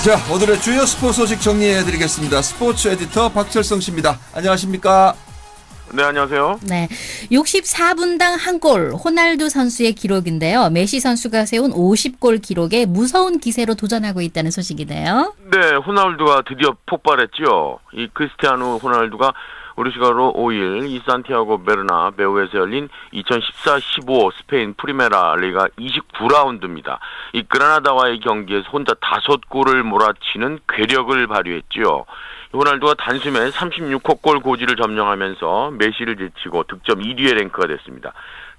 자, 오늘의 주요 스포츠 소식 정리해드리겠습니다. 스포츠 에디터 박철성 씨입니다. 안녕하십니까? 네, 안녕하세요. 네, 64분당 한 골 호날두 선수의 기록인데요. 메시 선수가 세운 50골 기록에 무서운 기세로 도전하고 있다는 소식이네요. 네, 호날두가 드디어 폭발했죠. 이 크리스티아누 호날두가 우리 시각으로 5일 이 산티아고 베르나베우에서 열린 2014-15 스페인 프리메라 리가 29라운드입니다. 이 그라나다와의 경기에서 혼자 5골을 몰아치는 괴력을 발휘했죠. 호날두가 단숨에 36호 골 고지를 점령하면서 메시를 제치고 득점 1위의 랭크가 됐습니다.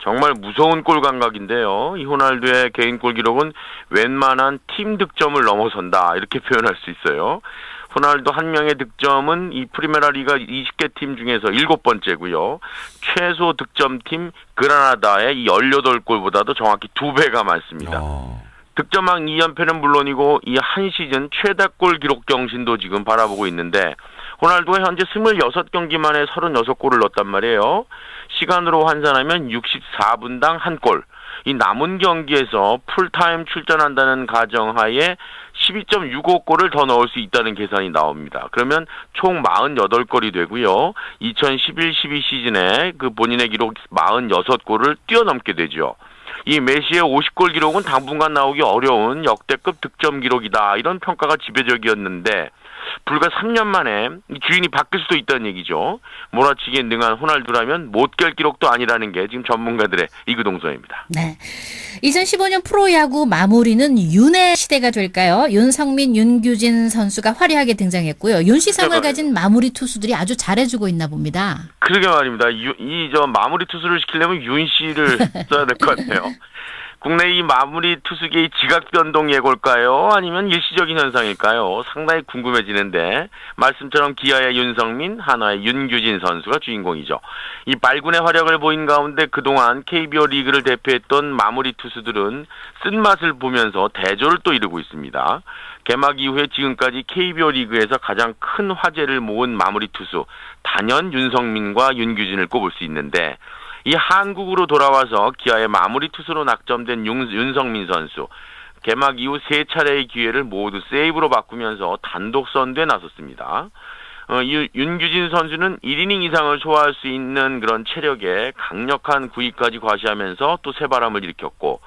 정말 무서운 골 감각인데요. 이 호날두의 개인 골 기록은 웬만한 팀 득점을 넘어선다, 이렇게 표현할 수 있어요. 호날두 한 명의 득점은 이 프리메라 리가 20개 팀 중에서 7번째고요. 최소 득점팀 그라나다의 이 18골보다도 정확히 2배가 많습니다. 득점왕 2연패는 물론이고 이 한 시즌 최다골 기록 경신도 지금 바라보고 있는데, 호날두가 현재 26경기 만에 36골을 넣었단 말이에요. 시간으로 환산하면 64분당 한 골. 이 남은 경기에서 풀타임 출전한다는 가정하에 12.65골을 더 넣을 수 있다는 계산이 나옵니다. 그러면 총 48골이 되고요. 2011-12 시즌에 그 본인의 기록 46골을 뛰어넘게 되죠. 이 메시의 50골 기록은 당분간 나오기 어려운 역대급 득점 기록이다, 이런 평가가 지배적이었는데, 불과 3년 만에 주인이 바뀔 수도 있다는 얘기죠. 몰아치기에 능한 호날두라면 못 깰 기록도 아니라는 게 지금 전문가들의 이구동성입니다. 네, 2015년 프로야구 마무리는 윤의 시대가 될까요? 윤성민, 윤규진 선수가 화려하게 등장했고요. 윤시성을 가진 마무리 투수들이 아주 잘해주고 있나 봅니다. 그러게 말입니다. 저 마무리 투수를 시키려면 윤 씨를 써야 될 것 같아요. 국내 이 마무리 투수계의 지각 변동 예고일까요? 아니면 일시적인 현상일까요? 상당히 궁금해지는데, 말씀처럼 기아의 윤성민, 한화의 윤규진 선수가 주인공이죠. 이 발군의 활약을 보인 가운데 그동안 KBO 리그를 대표했던 마무리 투수들은 쓴맛을 보면서 대조를 또 이루고 있습니다. 개막 이후에 지금까지 KBO 리그에서 가장 큰 화제를 모은 마무리 투수, 단연 윤성민과 윤규진을 꼽을 수 있는데, 이 한국으로 돌아와서 기아의 마무리 투수로 낙점된 윤성민 선수, 개막 이후 3차례의 기회를 모두 세이브로 바꾸면서 단독 선두에 나섰습니다. 윤규진 선수는 1이닝 이상을 소화할 수 있는 그런 체력에 강력한 구위까지 과시하면서 또 새바람을 일으켰고,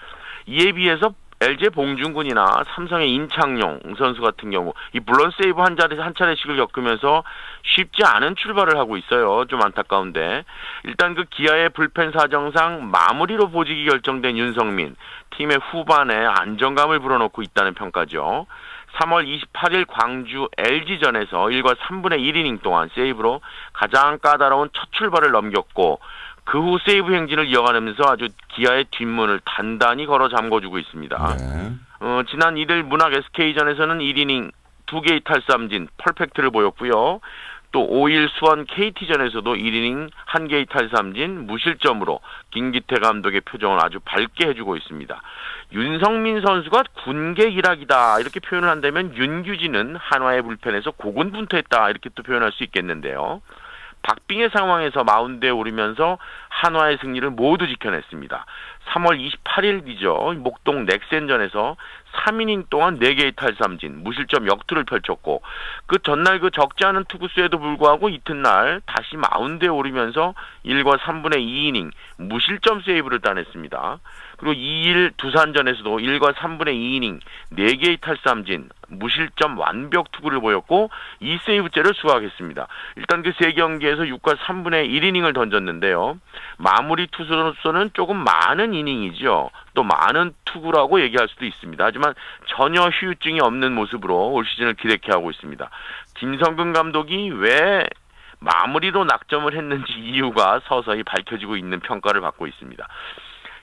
이에 비해서 LG 봉준군이나 삼성의 임창용 선수 같은 경우 이 블런 세이브 한 차례씩을 겪으면서 쉽지 않은 출발을 하고 있어요. 좀 안타까운데, 일단 그 기아의 불펜 사정상 마무리로 보직이 결정된 윤성민, 팀의 후반에 안정감을 불어넣고 있다는 평가죠. 3월 28일 광주 LG전에서 1과 3분의 1이닝 동안 세이브로 가장 까다로운 첫 출발을 넘겼고, 그 후 세이브 행진을 이어가면서 아주 기아의 뒷문을 단단히 걸어 잠궈주고 있습니다. 네. 지난 1일 문학 SK전에서는 1이닝 2개의 탈삼진 퍼펙트를 보였고요. 또 5일 수원 KT전에서도 1이닝 1개의 탈삼진 무실점으로 김기태 감독의 표정을 아주 밝게 해주고 있습니다. 윤성민 선수가 군계 일학이다, 이렇게 표현을 한다면 윤규진은 한화의 불펜에서 고군분투했다, 이렇게 또 표현할 수 있겠는데요. 박빙의 상황에서 마운드에 오르면서 한화의 승리를 모두 지켜냈습니다. 3월 28일이죠. 목동 넥센전에서 3이닝 동안 4개의 탈삼진, 무실점 역투를 펼쳤고, 그 전날 그 적지 않은 투구수에도 불구하고 이튿날 다시 마운드에 오르면서 1과 3분의 2이닝 무실점 세이브를 따냈습니다. 그리고 2일 두산전에서도 1과 3분의 2이닝 4개의 탈삼진, 무실점 완벽 투구를 보였고 2세이브째를 수확했습니다. 일단 그 3경기에서 6과 3분의 1이닝을 던졌는데요. 마무리 투수로서는 조금 많은 이닝이죠. 또 많은 투구라고 얘기할 수도 있습니다. 하지만 전혀 휴유증이 없는 모습으로 올 시즌을 기대케 하고 있습니다. 김성근 감독이 왜 마무리로 낙점을 했는지 이유가 서서히 밝혀지고 있는 평가를 받고 있습니다.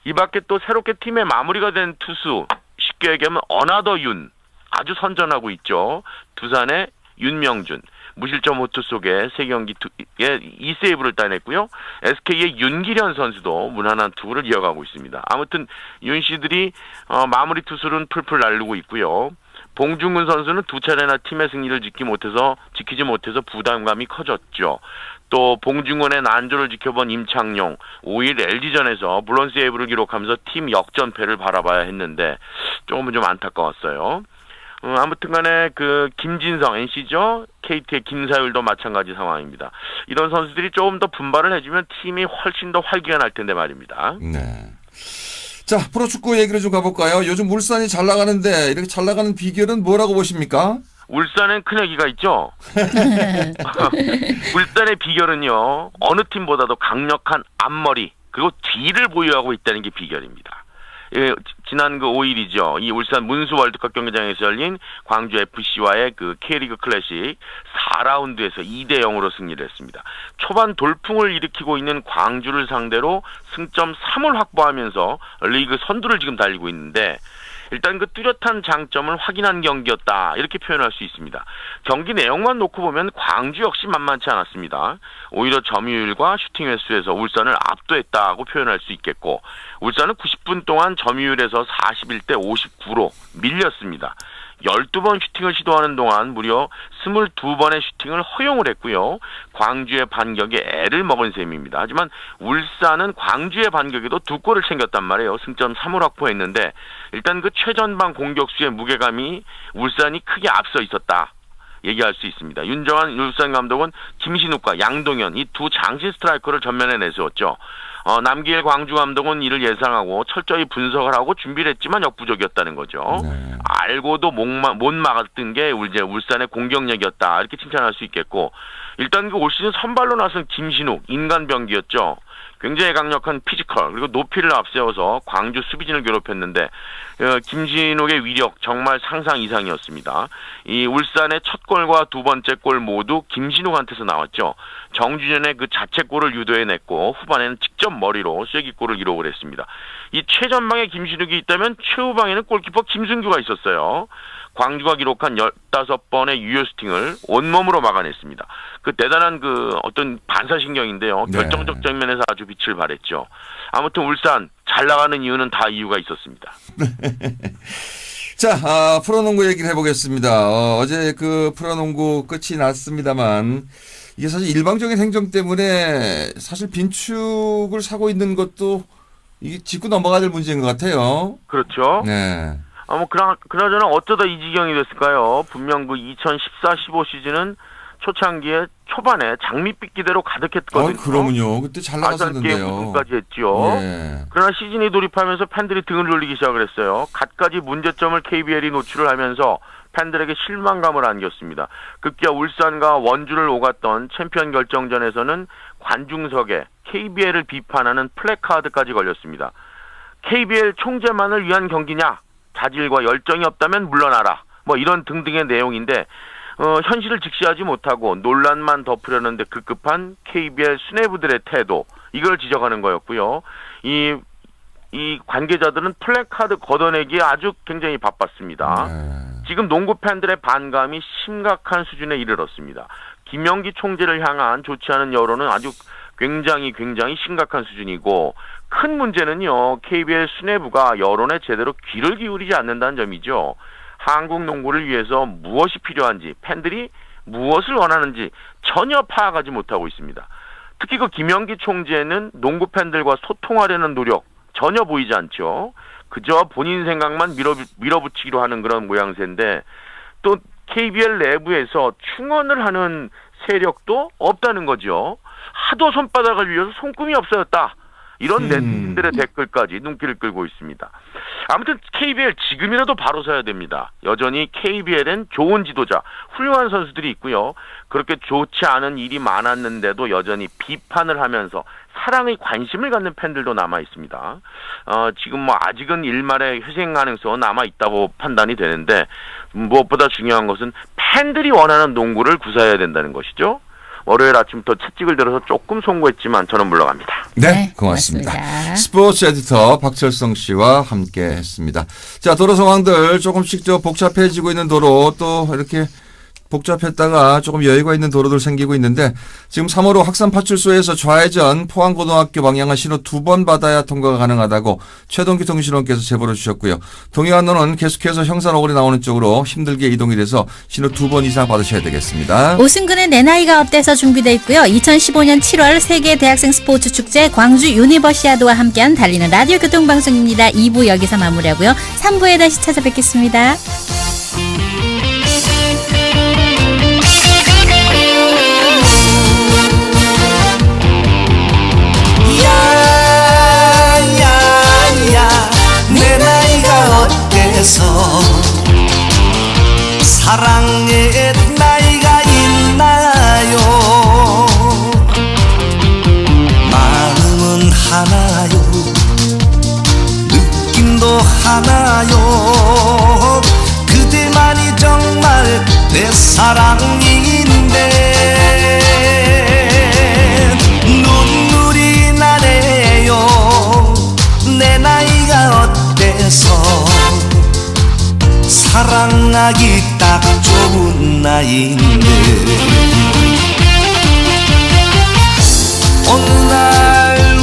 이 밖에 또 새롭게 팀의 마무리가 된 투수, 쉽게 얘기하면 어나더 윤, 아주 선전하고 있죠. 두산의 윤명준, 무실점 호투 속에 3경기에 2세이브를 따냈고요. SK의 윤기련 선수도 무난한 투구를 이어가고 있습니다. 아무튼 윤 씨들이 마무리 투수는 풀풀 날르고 있고요. 봉중근 선수는 2차례나 팀의 승리를 지키지 못해서 부담감이 커졌죠. 또 봉중근의 난조를 지켜본 임창용, 5일 LG전에서 블론 세이브를 기록하면서 팀 역전패를 바라봐야 했는데 조금은 좀 안타까웠어요. 아무튼간에 그 김진성 NC죠. KT의 김사율도 마찬가지 상황입니다. 이런 선수들이 조금 더 분발을 해주면 팀이 훨씬 더 활기가 날 텐데 말입니다. 네. 자, 프로축구 얘기를 좀 가볼까요? 요즘 울산이 잘 나가는데 이렇게 잘 나가는 비결은 뭐라고 보십니까? 울산엔 큰애기가 있죠. 울산의 비결은요. 어느 팀보다도 강력한 앞머리 그리고 뒤를 보유하고 있다는 게 비결입니다. 예, 지난 그 5일이죠. 이 울산 문수 월드컵 경기장에서 열린 광주 FC와의 그 K리그 클래식 4라운드에서 2대0으로 승리를 했습니다. 초반 돌풍을 일으키고 있는 광주를 상대로 승점 3을 확보하면서 리그 선두를 지금 달리고 있는데 일단 그 뚜렷한 장점을 확인한 경기였다 이렇게 표현할 수 있습니다. 경기 내용만 놓고 보면 광주 역시 만만치 않았습니다. 오히려 점유율과 슈팅 횟수에서 울산을 압도했다고 표현할 수 있겠고 울산은 90분 동안 점유율에서 41대 59로 밀렸습니다. 12번 슈팅을 시도하는 동안 무려 22번의 슈팅을 허용을 했고요. 광주의 반격에 애를 먹은 셈입니다. 하지만 울산은 광주의 반격에도 2골을 챙겼단 말이에요. 승점 3을 확보했는데 일단 그 최전방 공격수의 무게감이 울산이 크게 앞서 있었다. 얘기할 수 있습니다. 윤정환 울산 감독은 김신욱과 양동현 이 두 장신 스트라이커를 전면에 내세웠죠. 남기일 광주 감독은 이를 예상하고 철저히 분석을 하고 준비를 했지만 역부족이었다는 거죠. 네. 알고도 못 막았던 게 울산의 공격력이었다 이렇게 칭찬할 수 있겠고 일단 그 올 시즌 선발로 나선 김신욱 인간병기였죠. 굉장히 강력한 피지컬 그리고 높이를 앞세워서 광주 수비진을 괴롭혔는데 김신욱의 위력 정말 상상 이상이었습니다. 이 울산의 첫 골과 두 번째 골 모두 김신욱한테서 나왔죠. 정준현의 그 자책골을 유도해냈고 후반에는 직접 머리로 쐐기골을 기록을 했습니다. 이 최전방에 김신욱이 있다면 최후방에는 골키퍼 김승규가 있었어요. 광주가 기록한 15번의 유효 슈팅을 온몸으로 막아냈습니다. 그 대단한 그 어떤 반사신경인데요. 결정적 장면에서 아주 빛을 발했죠. 아무튼 울산 잘 나가는 이유는 다 이유가 있었습니다. 자, 프로농구 얘기를 해보겠습니다. 어제 그 프로농구 끝이 났습니다만 이게 사실 일방적인 행정 때문에 사실 빈축을 사고 있는 것도 이게 짚고 넘어가야 될 문제인 것 같아요. 그렇죠. 네. 그나저나 어쩌다 이 지경이 됐을까요? 분명 그 2014-15 시즌은 초창기에 초반에 장밋빛 기대로 가득했거든요. 그러면요. 그때 잘 나갔었는데요. 아시안 게임 우승까지 했죠. 예. 그러나 시즌이 돌입하면서 팬들이 등을 돌리기 시작을 했어요. 갖가지 문제점을 KBL이 노출을 하면서 팬들에게 실망감을 안겼습니다. 급기야 울산과 원주를 오갔던 챔피언 결정전에서는 관중석에 KBL을 비판하는 플래카드까지 걸렸습니다. KBL 총재만을 위한 경기냐? 자질과 열정이 없다면 물러나라. 뭐 이런 등등의 내용인데 현실을 직시하지 못하고 논란만 덮으려는데 급급한 KBL 수뇌부들의 태도 이걸 지적하는 거였고요. 이 관계자들은 플래카드 걷어내기에 아주 굉장히 바빴습니다. 지금 농구 팬들의 반감이 심각한 수준에 이르렀습니다. 김명기 총재를 향한 좋지 않은 여론은 아주 굉장히 심각한 수준이고 큰 문제는요. KBL 수뇌부가 여론에 제대로 귀를 기울이지 않는다는 점이죠. 한국 농구를 위해서 무엇이 필요한지 팬들이 무엇을 원하는지 전혀 파악하지 못하고 있습니다. 특히 그 김명기 총재는 농구 팬들과 소통하려는 노력 전혀 보이지 않죠. 그저 본인 생각만 밀어붙이기로 하는 그런 모양새인데 또 KBL 내부에서 충원을 하는 세력도 없다는 거죠. 하도 손바닥을 위해서 손금이 없어졌다. 이런 네티즌들의 댓글까지 눈길을 끌고 있습니다. 아무튼 KBL 지금이라도 바로 서야 됩니다. 여전히 KBL엔 좋은 지도자, 훌륭한 선수들이 있고요. 그렇게 좋지 않은 일이 많았는데도 여전히 비판을 하면서 사랑의 관심을 갖는 팬들도 남아 있습니다. 지금 뭐 아직은 일말의 회생 가능성은 남아 있다고 판단이 되는데 무엇보다 중요한 것은 팬들이 원하는 농구를 구사해야 된다는 것이죠. 월요일 아침부터 채찍을 들어서 조금 송구했지만 저는 물러갑니다. 네, 고맙습니다. 스포츠 에디터 박철성 씨와 함께 했습니다. 자, 도로 상황들 조금씩 복잡해지고 있는 도로 또 이렇게 복잡했다가 조금 여유가 있는 도로들 생기고 있는데 지금 3호로 확산파출소에서 좌회전 포항고등학교 방향은 신호 2번 받아야 통과가 가능하다고 최동기 통신원께서 제보를 주셨고요. 동해안로는 계속해서 형산오거리 나오는 쪽으로 힘들게 이동이 돼서 신호 2번 이상 받으셔야 되겠습니다. 오승근의 내 나이가 어때서 준비되어 있고요. 2015년 7월 세계 대학생 스포츠 축제 광주 유니버시아드와 함께한 달리는 라디오 교통방송입니다. 2부 여기서 마무리하고요. 3부에 다시 찾아뵙겠습니다. 사랑인데 눈물이 나네요. 내 나이가 어때서 사랑하기 딱 좋은 나이인데 어느 날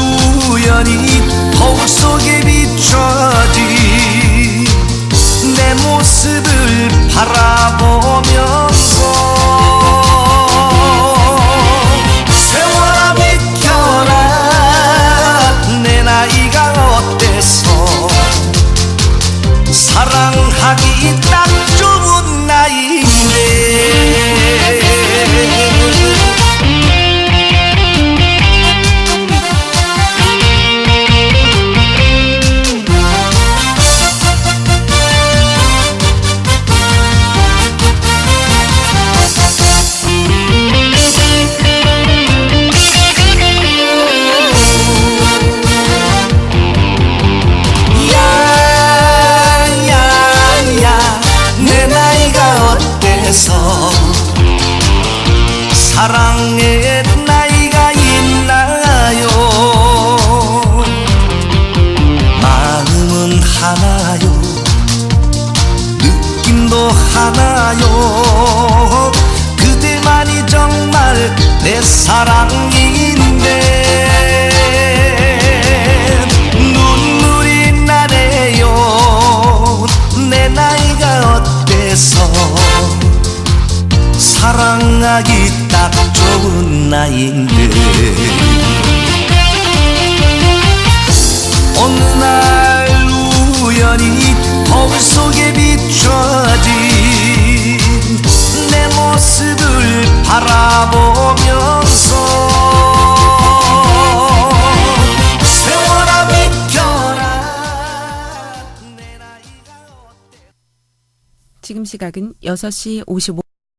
우연히 거울 속에 비춰진 내 모습을 바라보면서 세월아 비켜라 내 나이가 어때서 사랑하기 딱 좋은 나이인데 사랑의 나이가 있나요? 마음은 하나요? 느낌도 하나요? 그대만이 정말 내 사랑인데 눈물이 나네요. 내 나이가 어때서 사랑하기 딱 좋은 나이인데 어느 날 우연히 거울 속에 비춰진 내 모습을 바라보면서 세월아 비켜라 내 나이가 어때 지금 시각은 6시 55분.